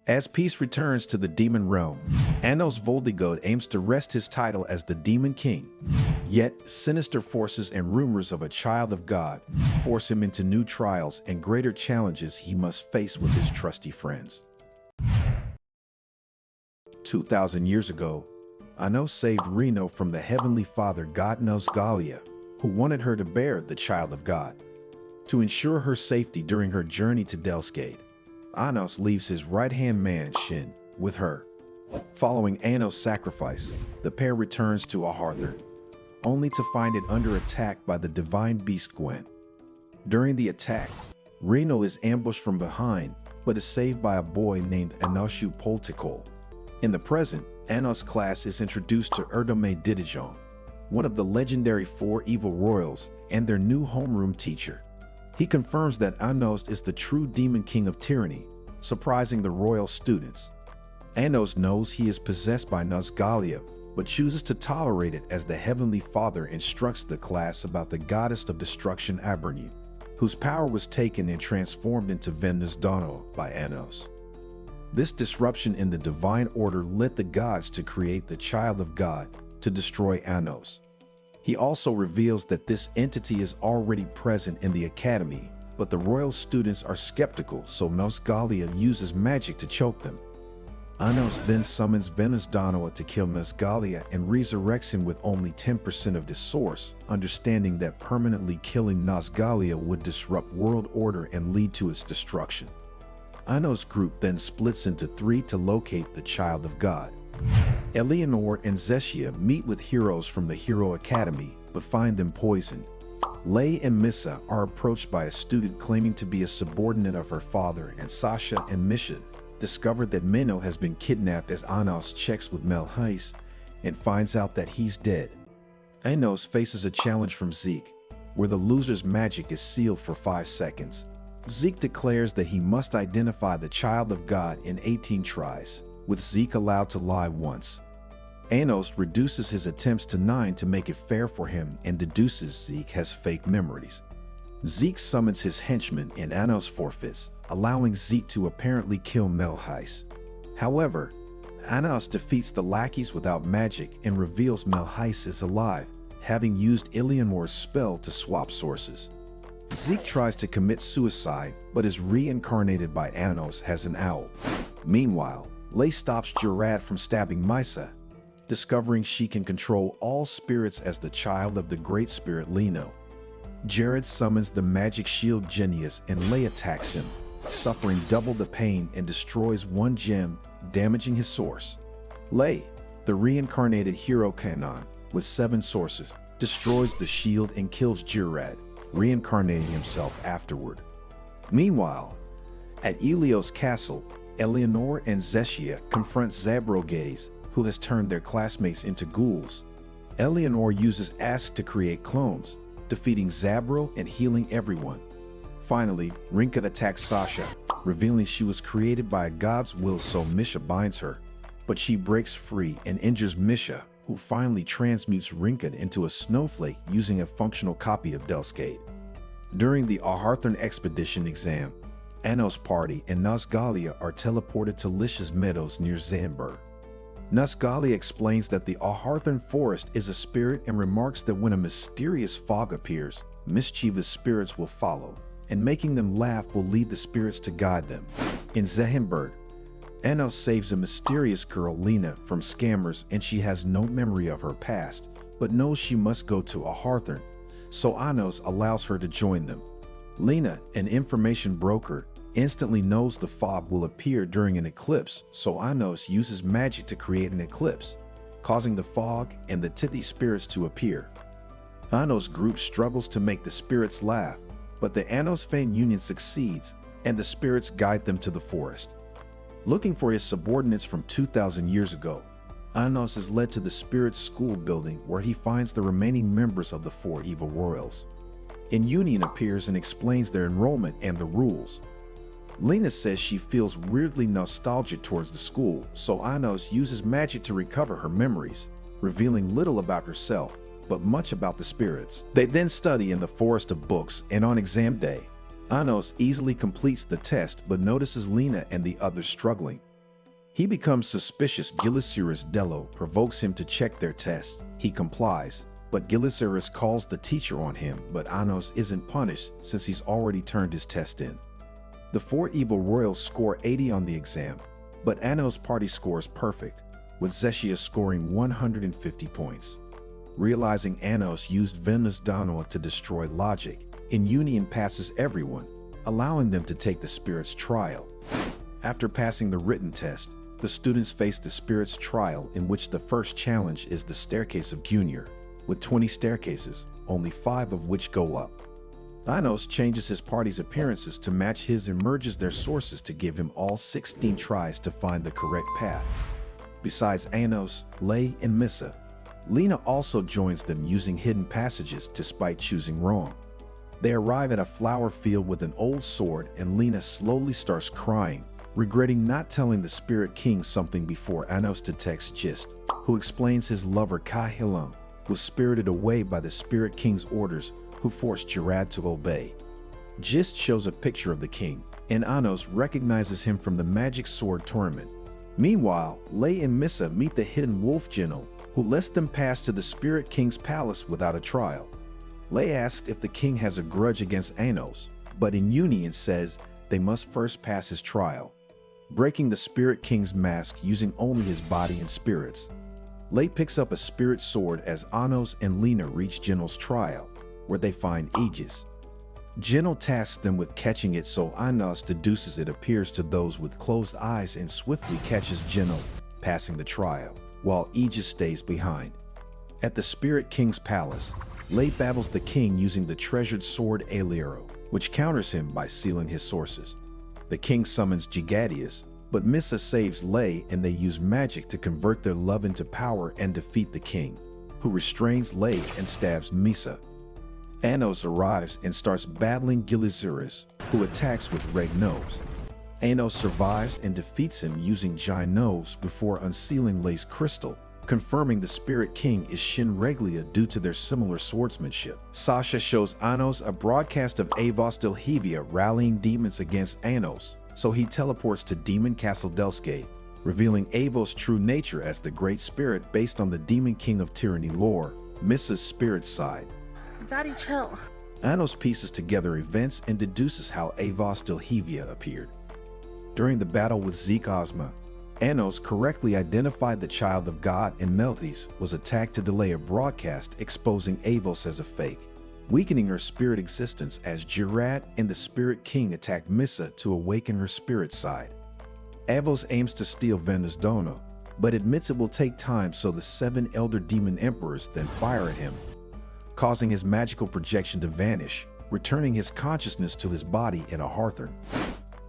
As peace returns to the demon realm, Anos Voldigod aims to wrest his title as the Demon King. Yet, sinister forces and rumors of a child of God force him into new trials and greater challenges he must face with his trusty friends. 2,000 years ago, Anos saved Reno from the heavenly father god Nosgalia, who wanted her to bear the child of God. To ensure her safety during her journey to Delgate, Anos leaves his right-hand man, Shin, with her. Following Anos' sacrifice, the pair returns to Overpowered, only to find it under attack by the divine beast Gwen. During the attack, Reno is ambushed from behind, but is saved by a boy named Anoshu Poltikol. In the present, Anos' class is introduced to Erdome Didijon, one of the legendary 4 evil royals and their new homeroom teacher. He confirms that Anos is the true demon king of tyranny, surprising the royal students. Anos knows he is possessed by Nosgalia, but chooses to tolerate it as the heavenly father instructs the class about the goddess of destruction Abrinu, whose power was taken and transformed into Venusdano by Anos. This disruption in the divine order led the gods to create the child of God to destroy Anos. He also reveals that this entity is already present in the academy, but the royal students are skeptical, so Nosgalia uses magic to choke them. Anos then summons Venusdano to kill Nosgalia and resurrects him with only 10% of the source, understanding that permanently killing Nosgalia would disrupt world order and lead to its destruction. Anos' group then splits into 3 to locate the child of God. Eleanor and Zeshia meet with heroes from the Hero Academy, but find them poisoned. Lei and Missa are approached by a student claiming to be a subordinate of her father, and Sasha and Misha discover that Minnow has been kidnapped as Anos checks with Melhais and finds out that he's dead. Anos faces a challenge from Zeke, where the loser's magic is sealed for 5 seconds. Zeke declares that he must identify the child of God in 18 tries, with Zeke allowed to lie once. Anos reduces his attempts to 9 to make it fair for him and deduces Zeke has fake memories. Zeke summons his henchmen and Anos forfeits, allowing Zeke to apparently kill Melhais. However, Anos defeats the lackeys without magic and reveals Melhais is alive, having used Eleanor's spell to swap sources. Zeke tries to commit suicide, but is reincarnated by Anos as an owl. Meanwhile, Lei stops Gerard from stabbing Misa, discovering she can control all spirits as the child of the great spirit Lino. Jared summons the magic shield Genius and Lei attacks him, suffering double the pain and destroys 1 gem, damaging his source. Lei, the reincarnated hero Kanon, with 7 sources, destroys the shield and kills Gerard, reincarnating himself afterward. Meanwhile, at Elios Castle, Eleanor and Zeshia confront Zabrogaze, who has turned their classmates into ghouls. Eleanor uses Ask to create clones, defeating Zabro and healing everyone. Finally, Rinka attacks Sasha, revealing she was created by a god's will, so Misha binds her. But she breaks free and injures Misha, who finally transmutes Rinka into a snowflake using a functional copy of Delgate. During the Aharthorn expedition exam, Anos' party and Nosgalia are teleported to Licious Meadows near Zambur. Nosgalia explains that the Aharthorn forest is a spirit and remarks that when a mysterious fog appears, mischievous spirits will follow, and making them laugh will lead the spirits to guide them. In Zahimburg, Anos saves a mysterious girl, Lena, from scammers, and she has no memory of her past, but knows she must go to Aharthorn, so Anos allows her to join them. Lena, an information broker, instantly knows the fog will appear during an eclipse, so Anos uses magic to create an eclipse, causing the fog and the Tithi spirits to appear. Anos' group struggles to make the spirits laugh, but the Anos Fan Union succeeds, and the spirits guide them to the forest. Looking for his subordinates from 2,000 years ago, Anos is led to the Spirit School building where he finds the remaining members of the 4 evil royals. In Union appears and explains their enrollment and the rules. Lena says she feels weirdly nostalgic towards the school, so Anos uses magic to recover her memories, revealing little about herself, but much about the spirits. They then study in the forest of books, and on exam day, Anos easily completes the test but notices Lena and the others struggling, He becomes suspicious. Gilicerus Dello provokes him to check their tests. He complies, but Gilicerus calls the teacher on him, but Anos isn't punished since he's already turned his test in. The 4 evil royals score 80 on the exam, but Anos' party scores perfect, with Zetius scoring 150 points. Realizing Anos used Venus Danoa to destroy logic, Union passes everyone, allowing them to take the spirit's trial. After passing the written test, the students face the spirit's trial, in which the first challenge is the staircase of Junior, with 20 staircases, only 5 of which go up. Anos changes his party's appearances to match his and merges their sources to give him all 16 tries to find the correct path. Besides Anos, Lay, and Missa, Lena also joins them using hidden passages despite choosing wrong. They arrive at a flower field with an old sword, and Lena slowly starts crying, regretting not telling the Spirit King something before Anos detects Gist, who explains his lover Kai Hilung was spirited away by the Spirit King's orders, who forced Gerard to obey. Gist shows a picture of the king, and Anos recognizes him from the magic sword tournament. Meanwhile, Lay and Missa meet the hidden wolf general, who lets them pass to the Spirit King's palace without a trial. Lay asks if the king has a grudge against Anos, but Union says they must first pass his trial, breaking the Spirit King's mask using only his body and spirits. Lay picks up a spirit sword as Anos and Lena reach General's trial, where they find Aegis. General tasks them with catching it, so Anos deduces it appears to those with closed eyes and swiftly catches General, passing the trial, while Aegis stays behind. At the Spirit King's palace, Lay battles the king using the treasured sword Aliero, which counters him by sealing his sources. The king summons Gigadius, but Missa saves Lay, and they use magic to convert their love into power and defeat the king, who restrains Lay and stabs Missa. Anos arrives and starts battling Gilicerus, who attacks with red nose. Anos survives and defeats him using giant nose before unsealing Lay's crystal, confirming the Spirit King is Shin Reglia due to their similar swordsmanship. Sasha shows Anos a broadcast of Avos Delhevia rallying demons against Anos, so he teleports to Demon Castle Delgate, revealing Avos' true nature as the Great Spirit based on the Demon King of Tyranny lore, Missa's spirit side. Daddy, chill. Anos pieces together events and deduces how Avos Delhevia appeared. During the battle with Zeke Ozma, Anos correctly identified the child of God, and Melthis was attacked to delay a broadcast, exposing Avos as a fake, weakening her spirit existence as Gerard and the Spirit King attacked Missa to awaken her spirit side. Avos aims to steal Venus Dono, but admits it will take time, so the 7 elder demon emperors then fire at him, causing his magical projection to vanish, returning his consciousness to his body in a Hawthorne.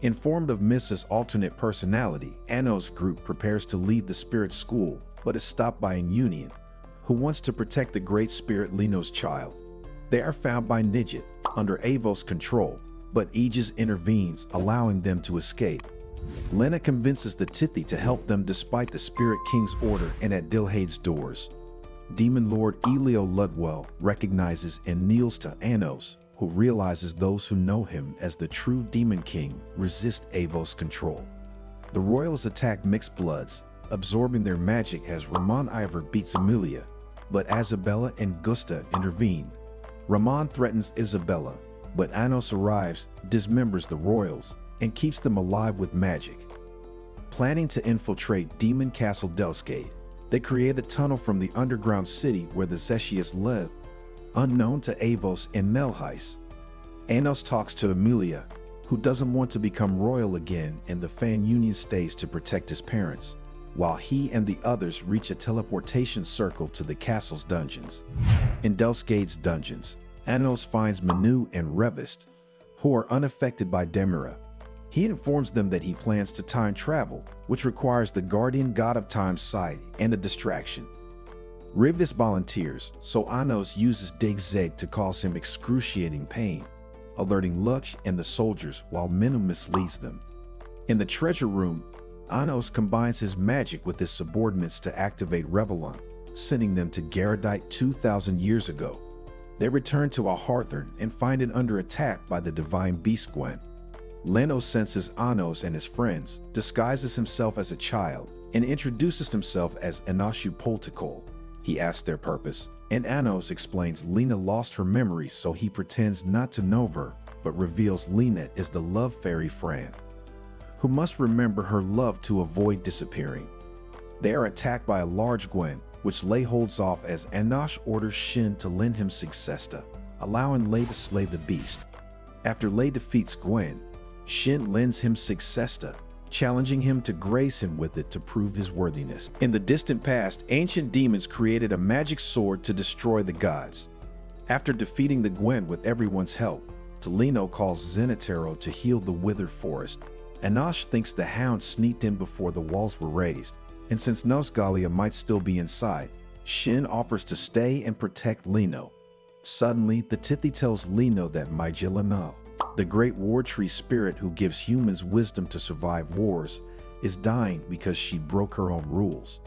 Informed of Missa's alternate personality, Anos' group prepares to leave the spirit school, but is stopped by Union, who wants to protect the Great Spirit Leno's child. They are found by Nidget, under Avos' control, but Aegis intervenes, allowing them to escape. Lena convinces the Tithi to help them despite the Spirit King's order, and at Dilhade's doors, Demon Lord Elio Ludwell recognizes and kneels to Anos, who realizes those who know him as the true Demon King resist Avos' control. The royals attack Mixed Bloods, absorbing their magic as Ramon Ivor beats Amelia, but Isabella and Gusta intervene. Ramon threatens Isabella, but Anos arrives, dismembers the royals, and keeps them alive with magic. Planning to infiltrate Demon Castle Delgate, they create a tunnel from the underground city where the Zetius live, unknown to Avos and Melheis. Anos talks to Amelia, who doesn't want to become royal again, and the Fan Union stays to protect his parents, while he and the others reach a teleportation circle to the castle's dungeons. In Delgate's dungeons, Anos finds Manu and Revist, who are unaffected by Demira. He informs them that he plans to time travel, which requires the guardian god of time's side and a distraction. Rivas volunteers, so Anos uses Dig-Zeg to cause him excruciating pain, alerting Lux and the soldiers while Minu misleads them. In the treasure room, Anos combines his magic with his subordinates to activate Revelon, sending them to Garadite 2,000 years ago. They return to a Hawthorne and find it under attack by the divine beast Gwen. Leno senses Anos and his friends, disguises himself as a child, and introduces himself as Anashu Poltikol. He asks their purpose, and Anos explains Lena lost her memory, so he pretends not to know her, but reveals Lena is the love fairy Fran, who must remember her love to avoid disappearing. They are attacked by a large Gwen, which Lei holds off as Anash orders Shin to lend him Sigcesta, allowing Lei to slay the beast. After Lei defeats Gwen, Shin lends him Sigcesta, challenging him to grace him with it to prove his worthiness. In the distant past, ancient demons created a magic sword to destroy the gods. After defeating the Gwen with everyone's help, Tolino calls Zenitaro to heal the withered forest. Anash thinks the hound sneaked in before the walls were raised, and since Nosgalia might still be inside, Shin offers to stay and protect Lino. Suddenly, the Tithi tells Lino that Maijilano, the great war tree spirit who gives humans wisdom to survive wars, is dying because she broke her own rules.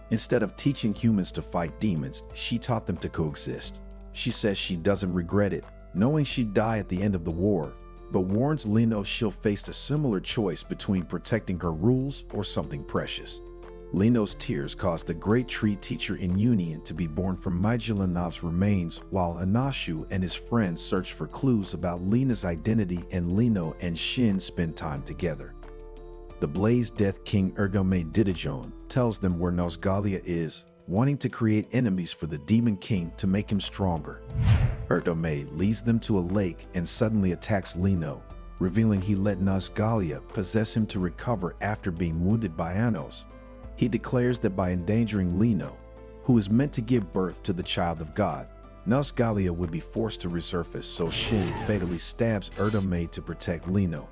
Instead of teaching humans to fight demons, she taught them to coexist. She says she doesn't regret it, knowing she'd die at the end of the war, but warns Lino she'll face a similar choice between protecting her rules or something precious. Lino's tears caused the great tree teacher in Union to be born from Majilanov's remains, while Anashu and his friends search for clues about Lena's identity, and Lino and Shin spend time together. The Blaze Death King Erdome Didajon tells them where Nosgalia is, wanting to create enemies for the Demon King to make him stronger. Erdome leads them to a lake and suddenly attacks Lino, revealing he let Nosgalia possess him to recover after being wounded by Anos. He declares that by endangering Lino, who is meant to give birth to the child of God, Nosgalia would be forced to resurface, so Shin fatally stabs Erdome to protect Lino.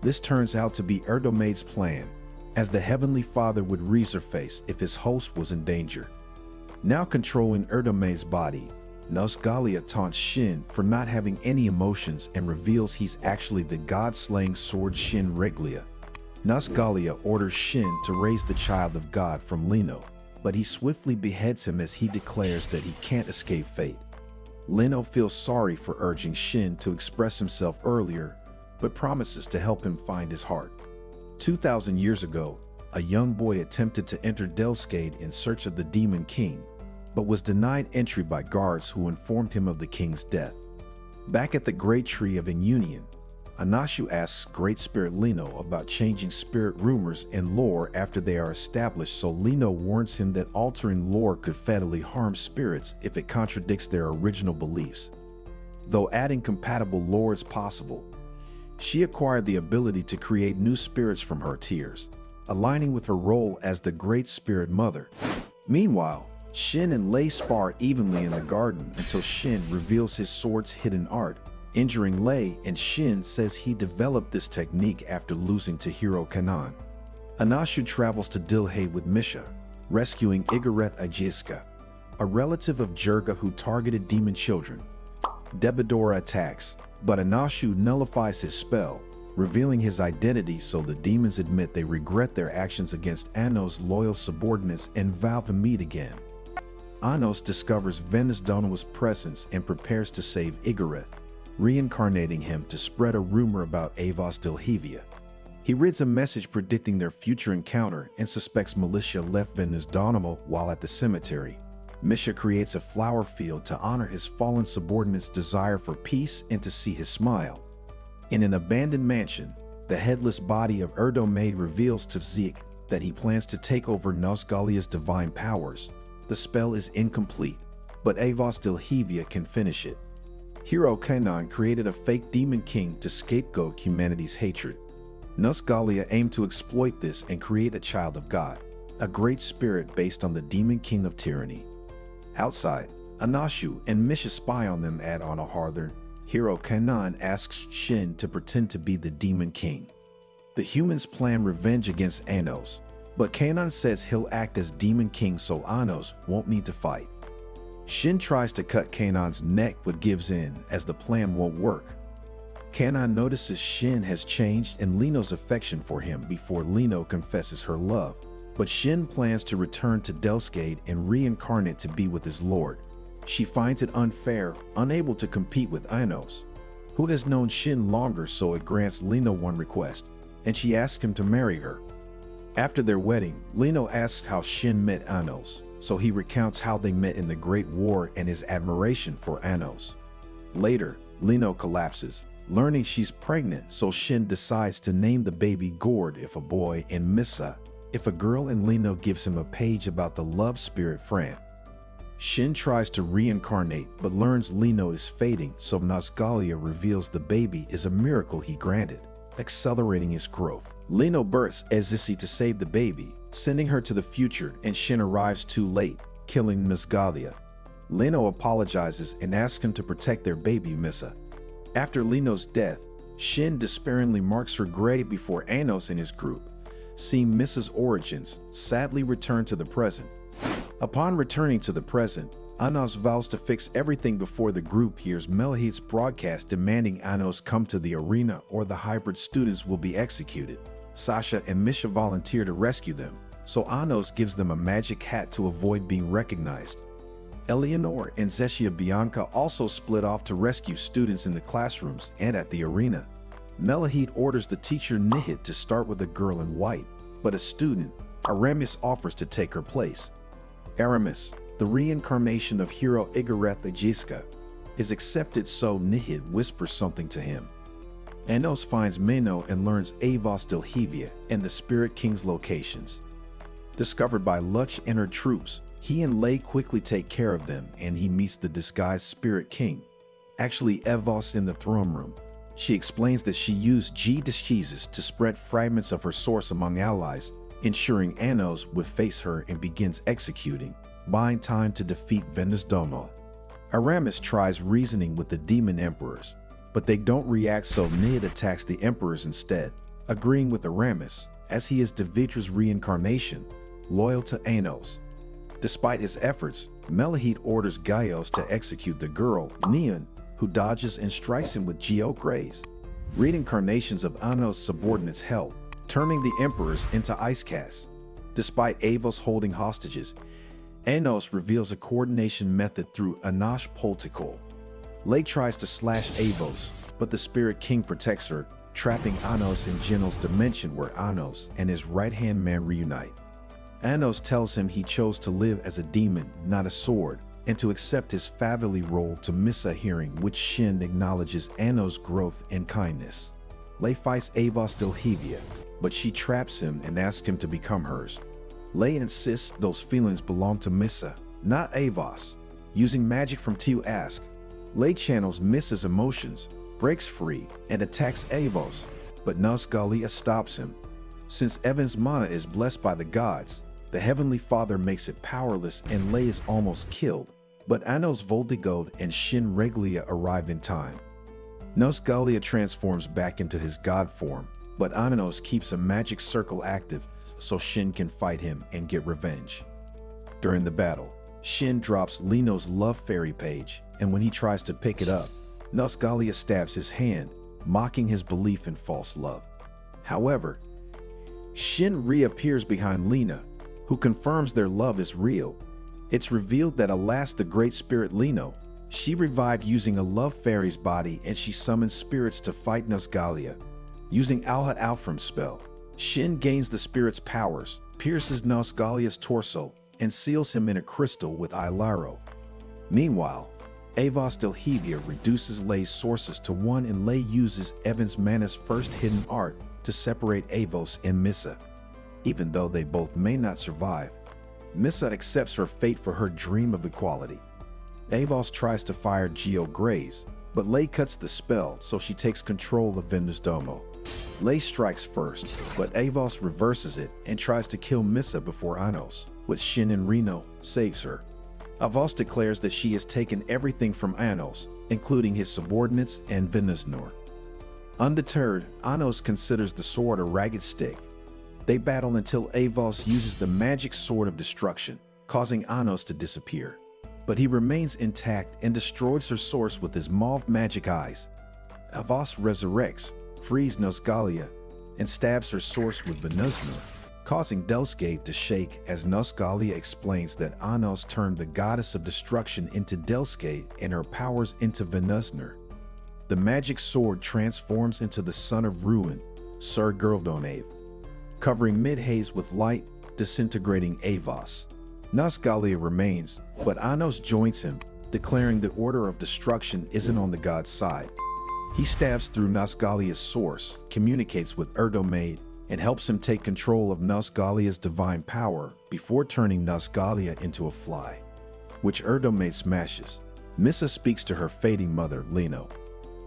This turns out to be Erdome's plan, as the Heavenly Father would resurface if his host was in danger. Now controlling Erdome's body, Nosgalia taunts Shin for not having any emotions and reveals he's actually the god-slaying sword Shin Reglia. Nosgalia orders Shin to raise the child of God from Lino, but he swiftly beheads him as he declares that he can't escape fate. Lino feels sorry for urging Shin to express himself earlier, but promises to help him find his heart. 2,000 years ago, a young boy attempted to enter Delgate in search of the Demon King, but was denied entry by guards who informed him of the king's death. Back at the Great Tree of Inunion, Anashu asks Great Spirit Lino about changing spirit rumors and lore after they are established, so Lino warns him that altering lore could fatally harm spirits if it contradicts their original beliefs. Though adding compatible lore is possible, she acquired the ability to create new spirits from her tears, aligning with her role as the Great Spirit Mother. Meanwhile, Shin and Lei spar evenly in the garden until Shin reveals his sword's hidden art, injuring Lei, and Shin says he developed this technique after losing to Hero Kanan. Anashu travels to Dilhay with Misha, rescuing Igareth Ajiska, a relative of Jurga who targeted demon children. Debadora attacks, but Anashu nullifies his spell, revealing his identity, so the demons admit they regret their actions against Anos' loyal subordinates and vow to meet again. Anos discovers Venus Donowa's presence and prepares to save Igareth, reincarnating him to spread a rumor about Avos Dilhevia. He reads a message predicting their future encounter and suspects Militia left Venus Donowa while at the cemetery. Misha creates a flower field to honor his fallen subordinate's desire for peace and to see his smile. In an abandoned mansion, the headless body of Erdome reveals to Zeke that he plans to take over Nosgalia's divine powers. The spell is incomplete, but Avos Dilhevia can finish it. Hero Kanan created a fake demon king to scapegoat humanity's hatred. Nosgalia aimed to exploit this and create a child of God, a great spirit based on the demon king of tyranny. Outside, Anashu and Misha spy on them at on a Harther. Hero Kanan asks Shin to pretend to be the demon king. The humans plan revenge against Anos, but Kanan says he'll act as demon king so Anos won't need to fight. Shin tries to cut Kanan's neck but gives in as the plan won't work. Kanan notices Shin has changed and Lino's affection for him before Lino confesses her love, but Shin plans to return to Delgate and reincarnate to be with his lord. She finds it unfair, unable to compete with Anos, who has known Shin longer, so it grants Lino one request, and she asks him to marry her. After their wedding, Lino asks how Shin met Anos, so he recounts how they met in the Great War and his admiration for Anos. Later, Lino collapses, learning she's pregnant, so Shin decides to name the baby Gord if a boy and Missa if a girl, and Lino gives him a page about the love spirit Fran. Shin tries to reincarnate but learns Lino is fading, so Nazgalia reveals the baby is a miracle he granted, accelerating his growth. Lino bursts Ezisi to save the baby, sending her to the future, and Shin arrives too late, killing Nazgalia. Lino apologizes and asks him to protect their baby Missa. After Lino's death, Shin despairingly marks her grave before Anos and his group. Seeing Missa's origins, sadly return to the present. Upon returning to the present, Anos vows to fix everything before the group hears Melahid's broadcast demanding Anos come to the arena or the hybrid students will be executed. Sasha and Misha volunteer to rescue them, so Anos gives them a magic hat to avoid being recognized. Eleanor and Zeshia Bianca also split off to rescue students in the classrooms and at the arena. Melahid orders the teacher Nihit to start with a girl in white, but a student, Aramis, offers to take her place. Aramis, the reincarnation of hero Igaretha Jiska, is accepted, so Nihit whispers something to him. Anos finds Meno and learns Avos Delhevia and the Spirit King's locations. Discovered by Lutch and her troops, he and Lei quickly take care of them, and he meets the disguised Spirit King, actually Evos, in the throne room. She explains that she used G-Discheeses to spread fragments of her source among allies, ensuring Anos would face her, and begins executing, buying time to defeat Venusdomo. Aramis tries reasoning with the demon emperors, but they don't react, so Nid attacks the emperors instead, agreeing with Aramis, as he is Davidra's reincarnation, loyal to Anos. Despite his efforts, Melahid orders Gaios to execute the girl, Neon, who dodges and strikes him with Geograze. Reincarnations of Anos' subordinates help, turning the emperors into ice casts. Despite Avos holding hostages, Anos reveals a coordination method through Anash Poltikol. Lei tries to slash Avos, but the Spirit King protects her, trapping Anos in Geno's dimension, where Anos and his right-hand man reunite. Anos tells him he chose to live as a demon, not a sword, and to accept his Favili role to Missa, hearing which Shin acknowledges Anos' growth and kindness. Lei fights Avos Delhevia, but she traps him and asks him to become hers. Lei insists those feelings belong to Missa, not Avos. Using magic from Tiu Ask, Lei channels Missa's emotions, breaks free, and attacks Avos, but Nazgalia stops him. Since Evan's mana is blessed by the gods, the Heavenly Father makes it powerless, and Lei is almost killed, but Anos Voldigod and Shin Reglia arrive in time. Nazgalia transforms back into his god form, but Anos keeps a magic circle active so Shin can fight him and get revenge. During the battle, Shin drops Lino's love fairy page, and when he tries to pick it up, Nazgalia stabs his hand, mocking his belief in false love. However, Shin reappears behind Lina, who confirms their love is real. It's revealed that, alas, the great spirit Lino, she revived using a love fairy's body, and she summons spirits to fight Nazgalia. Using Alhat Alfram's spell, Shin gains the spirit's powers, pierces Nazgalia's torso, and seals him in a crystal with Ilaro. Meanwhile, Avos Delhevia reduces Lei's sources to 1, and Lei uses Evan's Mana's first hidden art to separate Avos and Missa. Even though they both may not survive, Missa accepts her fate for her dream of equality. Avos tries to fire Geograze, but Lei cuts the spell, so she takes control of Venusdomo. Lei strikes first, but Avos reverses it and tries to kill Missa before Anos, with Shin and Reno saves her. Avos declares that she has taken everything from Anos, including his subordinates and Venusnor. Undeterred, Anos considers the sword a ragged stick. They battle until Avos uses the magic sword of destruction, causing Anos to disappear. But he remains intact and destroys her source with his mauve magic eyes. Avos resurrects, frees Nazgalia, and stabs her source with Venusnor, causing Delgate to shake, as Nazgalia explains that Anos turned the goddess of destruction into Delgate and her powers into Venusnor. The magic sword transforms into the Son of Ruin, Sir Gildonave, covering mid-haze with light, disintegrating Avos. Nazgalia remains, but Anos joins him, declaring the order of destruction isn't on the god's side. He stabs through Nazgalia's source, communicates with Erdomaid, and helps him take control of Nazgalia's divine power before turning Nazgalia into a fly, which Erdomaid smashes. Missa speaks to her fading mother, Leno.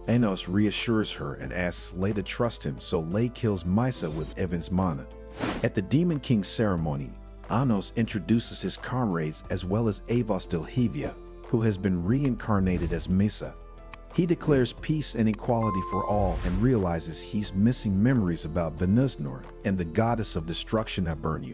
Anos reassures her and asks Lei to trust him, so Lei kills Misa with Evan's mana. At the Demon King's ceremony, Anos introduces his comrades as well as Avos Delhevia, who has been reincarnated as Misa. He declares peace and equality for all and realizes he's missing memories about Venuznor and the goddess of destruction Abernu.